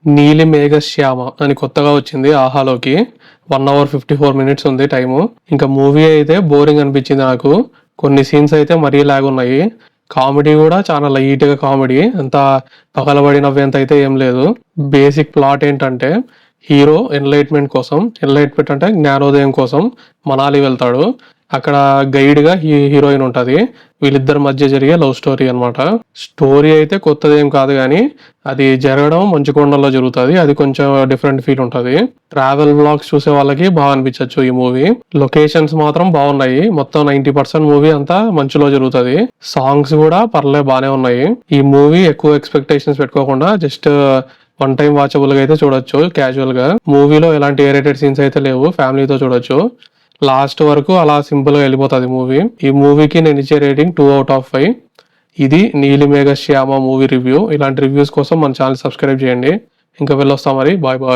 నీలి మేఘ శ్యామ అని కొత్తగా వచ్చింది ఆహాలోకి. 1 hour 54 minutes ఉంది టైము. ఇంకా మూవీ అయితే బోరింగ్ అనిపించింది నాకు. కొన్ని సీన్స్ అయితే మరీ లాగ్ ఉన్నాయి. కామెడీ కూడా చాలా లైట్గా కామెడీ, అంత పగలబడి నవ్వేంత అయితే ఏం లేదు. బేసిక్ ప్లాట్ ఏంటంటే హీరో ఎన్లైట్మెంట్ కోసం, ఎన్లైట్మెంట్ అంటే జ్ఞానోదయం కోసం మనాలి వెళ్తాడు. అక్కడ గైడ్గా హీరోయిన్ ఉంటుంది. వీళ్ళిద్దరి మధ్య జరిగే లవ్ స్టోరీ అనమాట. స్టోరీ అయితే కొత్తది ఏం కాదు, కానీ అది జరగడం మంచుకొండలో జరుగుతుంది. అది కొంచెం డిఫరెంట్ ఫీల్ ఉంటుంది. ట్రావెల్ బ్లాగ్స్ చూసే వాళ్ళకి బాగా అనిపించచ్చు ఈ మూవీ. లొకేషన్స్ మాత్రం బాగున్నాయి. మొత్తం 90% మూవీ అంతా మంచులో జరుగుతుంది. సాంగ్స్ కూడా బాగానే ఉన్నాయి. ఈ మూవీ ఎక్కువ ఎక్స్పెక్టేషన్స్ పెట్టుకోకుండా జస్ట్ వన్ టైం వాచబుల్ గా అయితే చూడొచ్చు క్యాజువల్ గా. మూవీలో ఎలాంటి ఏరేటెడ్ సీన్స్ అయితే లేవు, ఫ్యామిలీతో చూడొచ్చు. లాస్ట్ వరకు అలా సింపుల్ గా వెళ్ళిపోతుంది మూవీ. ఈ మూవీకి నేను ఇచ్చే రేటింగ్ 2 out of 5. ఇది నీలిమేఘ శ్యామ మూవీ రివ్యూ. ఇలాంటి రివ్యూస్ కోసం మన ఛానల్ సబ్స్క్రైబ్ చేయండి. ఇంకా వెళ్ళొస్తాం మరి. Bye bye.